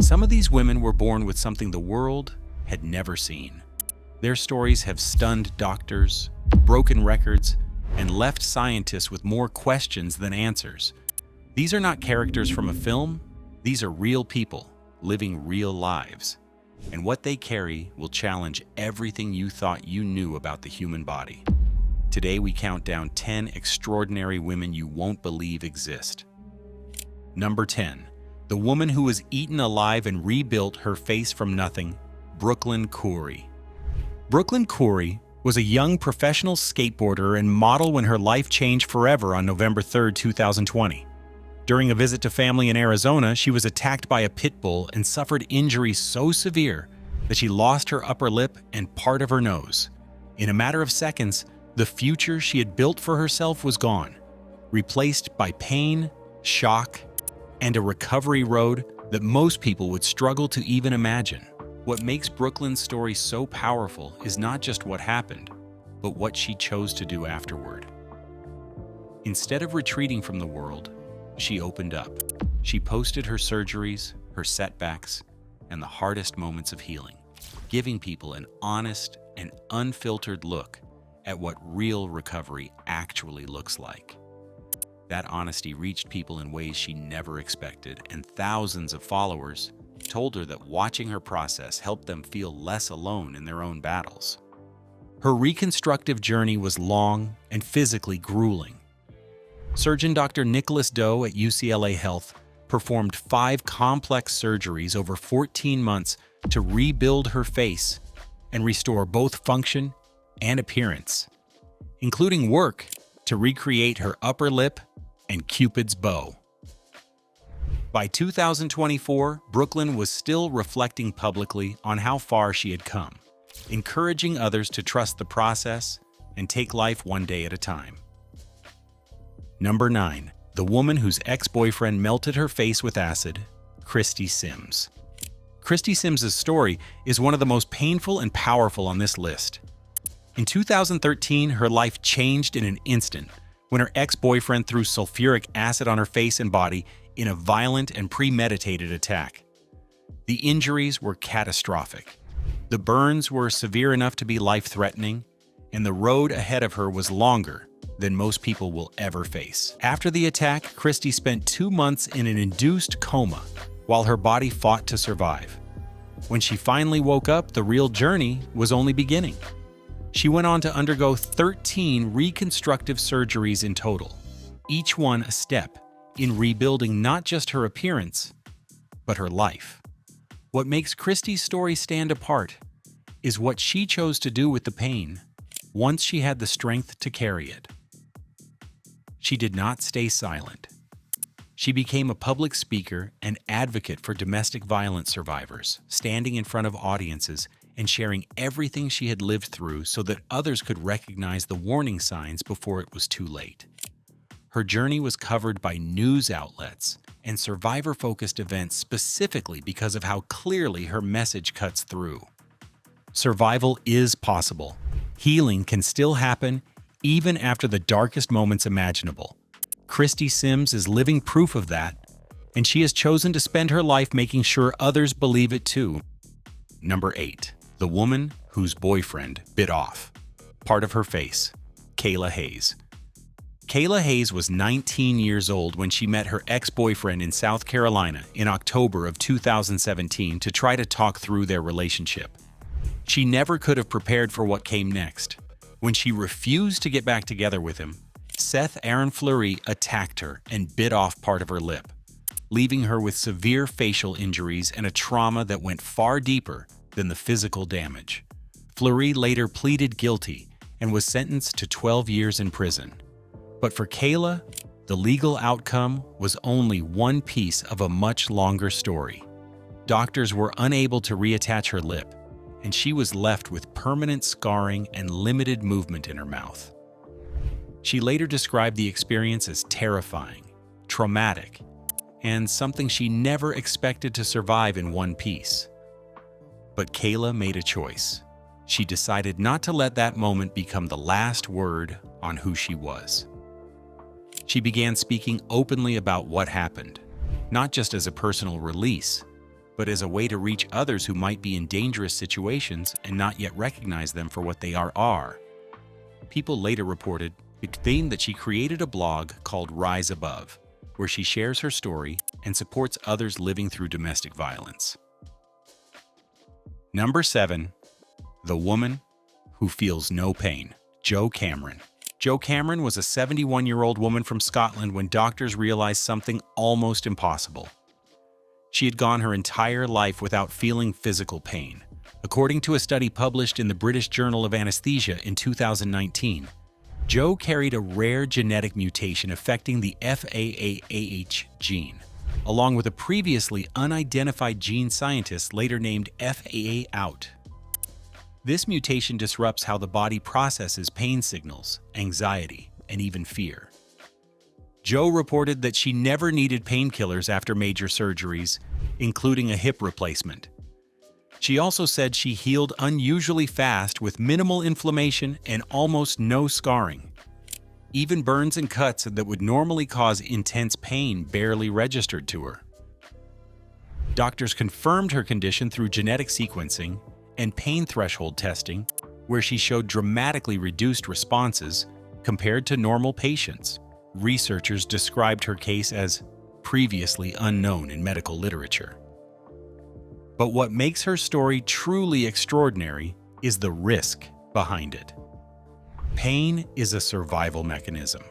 Some of these women were born with something the world had never seen. Their stories have stunned doctors, broken records, and left scientists with more questions than answers. These are not characters from a film. These are real people living real lives. And what they carry will challenge everything you thought you knew about the human body. Today, we count down 10 extraordinary women you won't believe exist. Number 10. The woman who was eaten alive and rebuilt her face from nothing, Brooklyn Coury. Brooklyn Coury was a young professional skateboarder and model when her life changed forever on November 3, 2020. During a visit to family in Arizona, she was attacked by a pit bull and suffered injuries so severe that she lost her upper lip and part of her nose. In a matter of seconds, the future she had built for herself was gone, replaced by pain, shock, and a recovery road that most people would struggle to even imagine. What makes Brooklyn's story so powerful is not just what happened, but what she chose to do afterward. Instead of retreating from the world, she opened up. She posted her surgeries, her setbacks, and the hardest moments of healing, giving people an honest and unfiltered look at what real recovery actually looks like. That honesty reached people in ways she never expected, and thousands of followers told her that watching her process helped them feel less alone in their own battles. Her reconstructive journey was long and physically grueling. Surgeon Dr. Nicholas Doe at UCLA Health performed 5 complex surgeries over 14 months to rebuild her face and restore both function and appearance, including work to recreate her upper lip and Cupid's bow. By 2024, Brooklyn was still reflecting publicly on how far she had come, encouraging others to trust the process and take life one day at a time. Number 9. The woman whose ex-boyfriend melted her face with acid, Christy Sims. Christy Sims's story is one of the most painful and powerful on this list. In 2013, her life changed in an instant when her ex-boyfriend threw sulfuric acid on her face and body in a violent and premeditated attack. The injuries were catastrophic. The burns were severe enough to be life-threatening, and the road ahead of her was longer than most people will ever face. After the attack, Christy spent 2 months in an induced coma while her body fought to survive. When she finally woke up, the real journey was only beginning. She went on to undergo 13 reconstructive surgeries in total, each one a step in rebuilding not just her appearance, but her life. What makes Christy's story stand apart is what she chose to do with the pain once she had the strength to carry it. She did not stay silent. She became a public speaker and advocate for domestic violence survivors, standing in front of audiences and sharing everything she had lived through so that others could recognize the warning signs before it was too late. Her journey was covered by news outlets and survivor-focused events specifically because of how clearly her message cuts through. Survival is possible. Healing can still happen even after the darkest moments imaginable. Christy Sims is living proof of that, and she has chosen to spend her life making sure others believe it too. Number 8. The woman whose boyfriend bit off part of her face, Kayla Hayes. Kayla Hayes was 19 years old when she met her ex-boyfriend in South Carolina in October of 2017 to try to talk through their relationship. She never could have prepared for what came next. When she refused to get back together with him, Seth Aaron Fleury attacked her and bit off part of her lip, leaving her with severe facial injuries and a trauma that went far deeper than the physical damage. Fleury later pleaded guilty and was sentenced to 12 years in prison. But for Kayla, the legal outcome was only one piece of a much longer story. Doctors were unable to reattach her lip, and she was left with permanent scarring and limited movement in her mouth. She later described the experience as terrifying, traumatic, and something she never expected to survive in one piece. But Kayla made a choice. She decided not to let that moment become the last word on who she was. She began speaking openly about what happened, not just as a personal release, but as a way to reach others who might be in dangerous situations and not yet recognize them for what they are. People later reported that she created a blog called Rise Above, where she shares her story and supports others living through domestic violence. Number 7. The woman who feels no pain. Jo Cameron. Jo Cameron was a 71-year-old woman from Scotland when doctors realized something almost impossible. She had gone her entire life without feeling physical pain. According to a study published in the British Journal of Anesthesia in 2019, Jo carried a rare genetic mutation affecting the FAAH gene, along with a previously unidentified gene scientists later named FAA-out. This mutation disrupts how the body processes pain signals, anxiety, and even fear. Jo reported that she never needed painkillers after major surgeries, including a hip replacement. She also said she healed unusually fast with minimal inflammation and almost no scarring. Even burns and cuts that would normally cause intense pain barely registered to her. Doctors confirmed her condition through genetic sequencing and pain threshold testing, where she showed dramatically reduced responses compared to normal patients. Researchers described her case as previously unknown in medical literature. But what makes her story truly extraordinary is the risk behind it. Pain is a survival mechanism.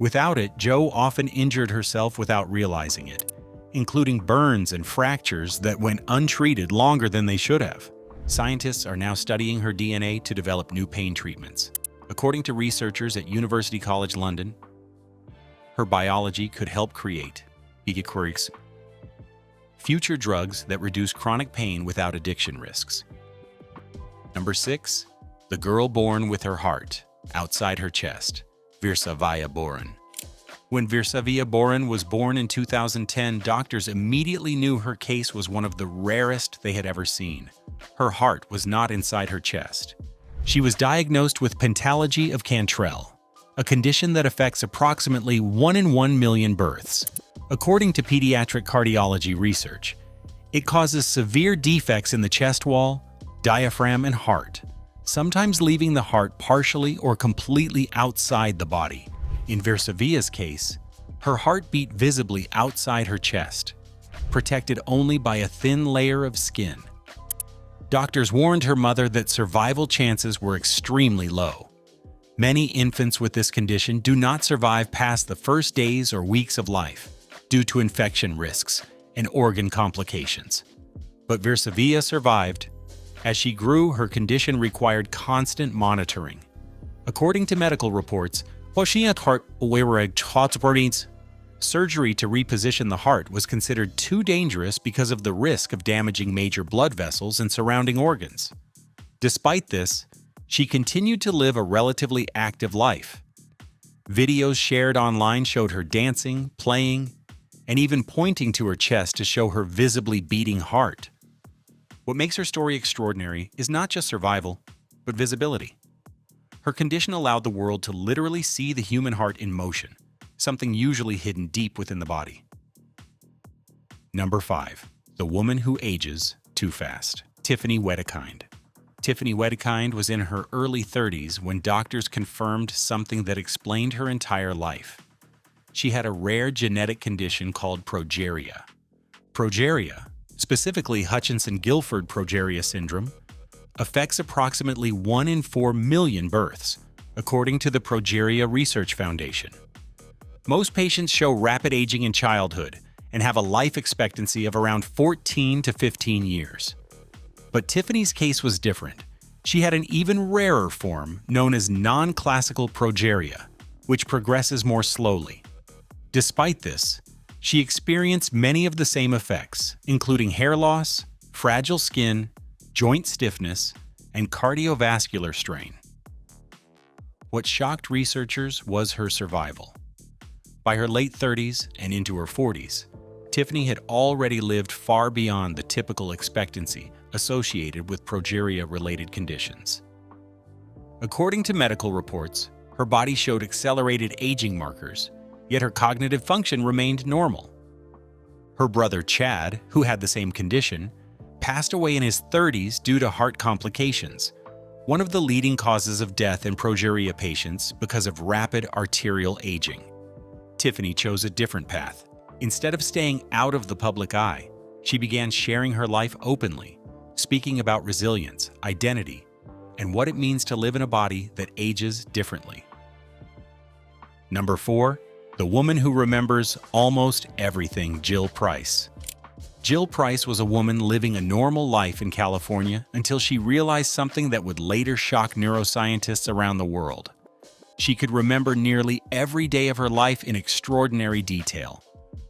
Without it, Jo often injured herself without realizing it, including burns and fractures that went untreated longer than they should have. Scientists are now studying her DNA to develop new pain treatments. According to researchers at University College London, her biology could help create future drugs that reduce chronic pain without addiction risks. Number 6. The girl born with her heart outside her chest, Virsavia Boren. When Virsavia Boren was born in 2010, doctors immediately knew her case was one of the rarest they had ever seen. Her heart was not inside her chest. She was diagnosed with pentalogy of Cantrell, a condition that affects approximately 1 in 1 million births. According to pediatric cardiology research, it causes severe defects in the chest wall, diaphragm, and heart, sometimes leaving the heart partially or completely outside the body. In Virsavia's case, her heart beat visibly outside her chest, protected only by a thin layer of skin. Doctors warned her mother that survival chances were extremely low. Many infants with this condition do not survive past the first days or weeks of life due to infection risks and organ complications. But Virsavia survived. As she grew, her condition required constant monitoring. According to medical reports, surgery to reposition the heart was considered too dangerous because of the risk of damaging major blood vessels and surrounding organs. Despite this, she continued to live a relatively active life. Videos shared online showed her dancing, playing, and even pointing to her chest to show her visibly beating heart. What makes her story extraordinary is not just survival, but visibility. Her condition allowed the world to literally see the human heart in motion, something usually hidden deep within the body. Number 5. The woman who ages too fast. Tiffany Wedekind. Tiffany Wedekind was in her early 30s when doctors confirmed something that explained her entire life. She had a rare genetic condition called progeria. Progeria, specifically Hutchinson-Gilford progeria syndrome, affects approximately 1 in 4 million births, according to the Progeria Research Foundation. Most patients show rapid aging in childhood and have a life expectancy of around 14 to 15 years. But Tiffany's case was different. She had an even rarer form known as non-classical progeria, which progresses more slowly. Despite this, she experienced many of the same effects, including hair loss, fragile skin, joint stiffness, and cardiovascular strain. What shocked researchers was her survival. By her late 30s and into her 40s, Tiffany had already lived far beyond the typical expectancy associated with progeria-related conditions. According to medical reports, her body showed accelerated aging markers, yet her cognitive function remained normal. Her brother Chad, who had the same condition, passed away in his 30s due to heart complications, one of the leading causes of death in progeria patients because of rapid arterial aging. Tiffany chose a different path. Instead of staying out of the public eye, she began sharing her life openly, speaking about resilience, identity, and what it means to live in a body that ages differently. Number 4, the woman who remembers almost everything, Jill Price. Jill Price was a woman living a normal life in California until she realized something that would later shock neuroscientists around the world. She could remember nearly every day of her life in extraordinary detail.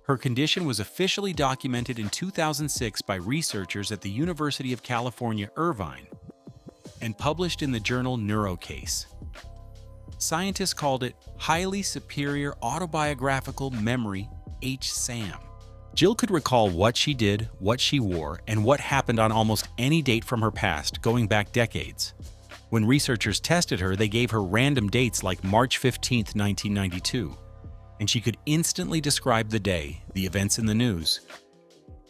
Her condition was officially documented in 2006 by researchers at the University of California, Irvine, and published in the journal NeuroCase. Scientists called it highly superior autobiographical memory, HSAM. Jill could recall what she did, what she wore, and what happened on almost any date from her past, going back decades. When researchers tested her, they gave her random dates like March 15, 1992, and she could instantly describe the day, the events in the news,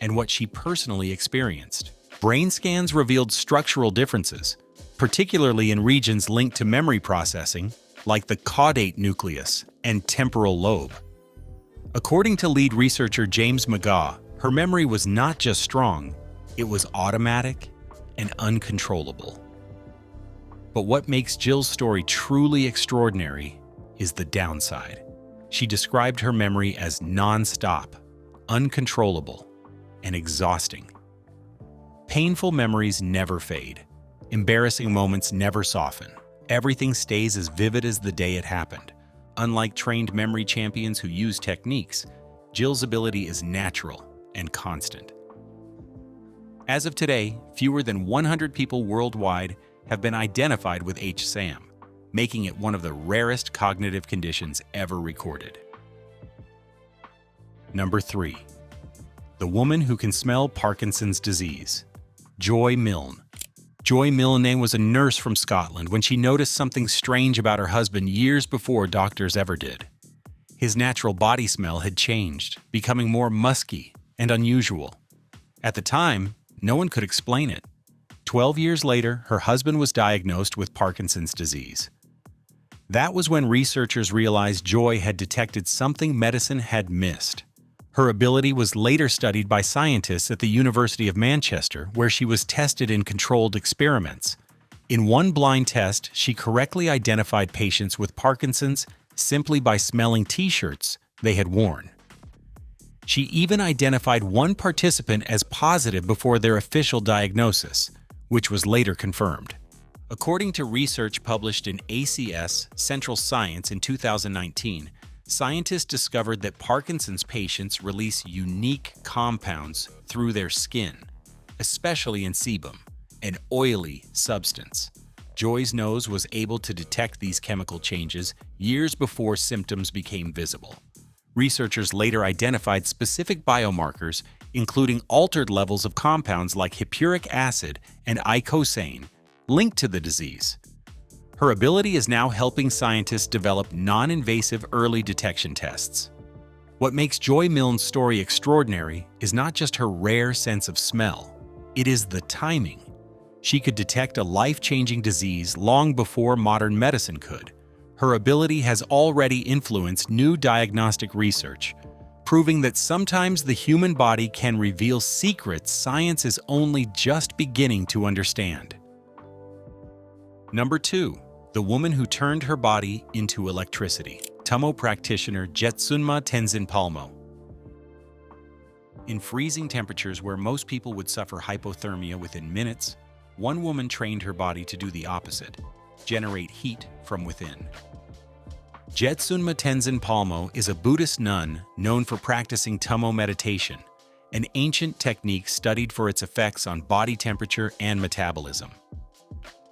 and what she personally experienced. Brain scans revealed structural differences, particularly in regions linked to memory processing, like the caudate nucleus and temporal lobe. According to lead researcher James McGaugh, her memory was not just strong, it was automatic and uncontrollable. But what makes Jill's story truly extraordinary is the downside. She described her memory as non-stop, uncontrollable, and exhausting. Painful memories never fade. Embarrassing moments never soften. Everything stays as vivid as the day it happened. Unlike trained memory champions who use techniques, Jill's ability is natural and constant. As of today, fewer than 100 people worldwide have been identified with HSAM, making it one of the rarest cognitive conditions ever recorded. Number 3. The woman who can smell Parkinson's disease. Joy Milne. Joy Milne was a nurse from Scotland when she noticed something strange about her husband years before doctors ever did. His natural body smell had changed, becoming more musky and unusual. At the time, no one could explain it. 12 years later, her husband was diagnosed with Parkinson's disease. That was when researchers realized Joy had detected something medicine had missed. Her ability was later studied by scientists at the University of Manchester, where she was tested in controlled experiments. In one blind test, she correctly identified patients with Parkinson's simply by smelling T-shirts they had worn. She even identified one participant as positive before their official diagnosis, which was later confirmed. According to research published in ACS Central Science in 2019, scientists discovered that Parkinson's patients release unique compounds through their skin, especially in sebum, an oily substance. Joy's nose was able to detect these chemical changes years before symptoms became visible. Researchers later identified specific biomarkers, including altered levels of compounds like hippuric acid and icosane, linked to the disease. Her ability is now helping scientists develop non-invasive early detection tests. What makes Joy Milne's story extraordinary is not just her rare sense of smell, it is the timing. She could detect a life-changing disease long before modern medicine could. Her ability has already influenced new diagnostic research, proving that sometimes the human body can reveal secrets science is only just beginning to understand. Number 2. The woman who turned her body into electricity. Tummo practitioner Jetsunma Tenzin Palmo. In freezing temperatures where most people would suffer hypothermia within minutes, one woman trained her body to do the opposite, generate heat from within. Jetsunma Tenzin Palmo is a Buddhist nun known for practicing Tummo meditation, an ancient technique studied for its effects on body temperature and metabolism.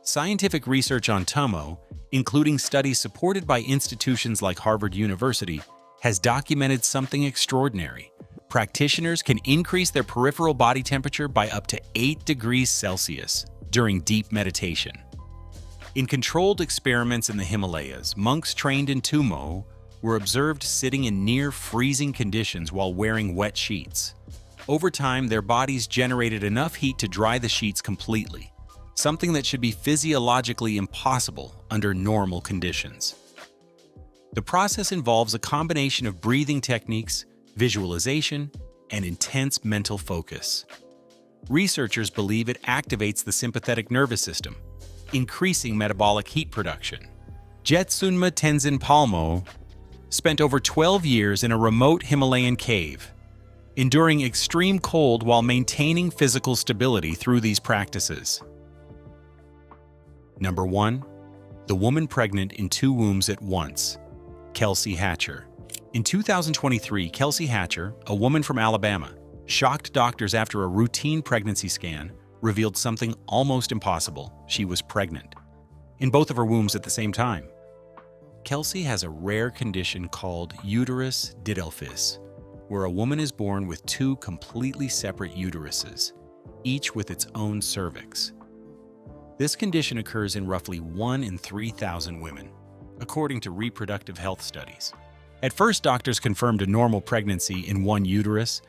Scientific research on Tummo, including studies supported by institutions like Harvard University, has documented something extraordinary. Practitioners can increase their peripheral body temperature by up to 8 degrees Celsius during deep meditation. In controlled experiments in the Himalayas, monks trained in Tummo were observed sitting in near-freezing conditions while wearing wet sheets. Over time, their bodies generated enough heat to dry the sheets completely, something that should be physiologically impossible under normal conditions. The process involves a combination of breathing techniques, visualization, and intense mental focus. Researchers believe it activates the sympathetic nervous system, increasing metabolic heat production. Jetsunma Tenzin Palmo spent over 12 years in a remote Himalayan cave, enduring extreme cold while maintaining physical stability through these practices. Number 1. The woman pregnant in 2 wombs at once. Kelsey Hatcher. In 2023, Kelsey Hatcher, a woman from Alabama, shocked doctors after a routine pregnancy scan revealed something almost impossible. She was pregnant, in both of her wombs at the same time. Kelsey has a rare condition called uterus didelphys, where a woman is born with 2 completely separate uteruses, each with its own cervix. This condition occurs in roughly 1 in 3,000 women, according to reproductive health studies. At first, doctors confirmed a normal pregnancy in one uterus,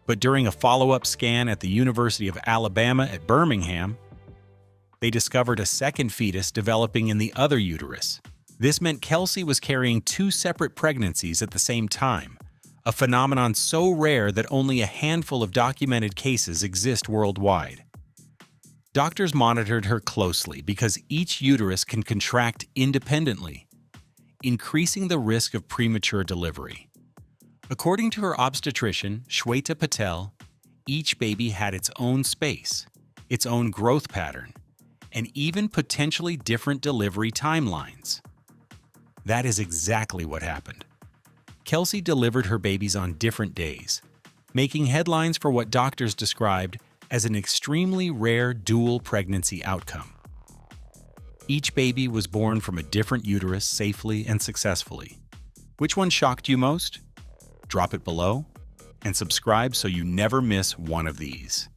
but during a follow-up scan at the University of Alabama at Birmingham, they discovered a second fetus developing in the other uterus. This meant Kelsey was carrying 2 separate pregnancies at the same time, a phenomenon so rare that only a handful of documented cases exist worldwide. Doctors monitored her closely because each uterus can contract independently, increasing the risk of premature delivery. According to her obstetrician, Shweta Patel, each baby had its own space, its own growth pattern, and even potentially different delivery timelines. That is exactly what happened. Kelsey delivered her babies on different days, making headlines for what doctors described as an extremely rare dual pregnancy outcome. Each baby was born from a different uterus safely and successfully. Which one shocked you most? Drop it below and subscribe so you never miss one of these.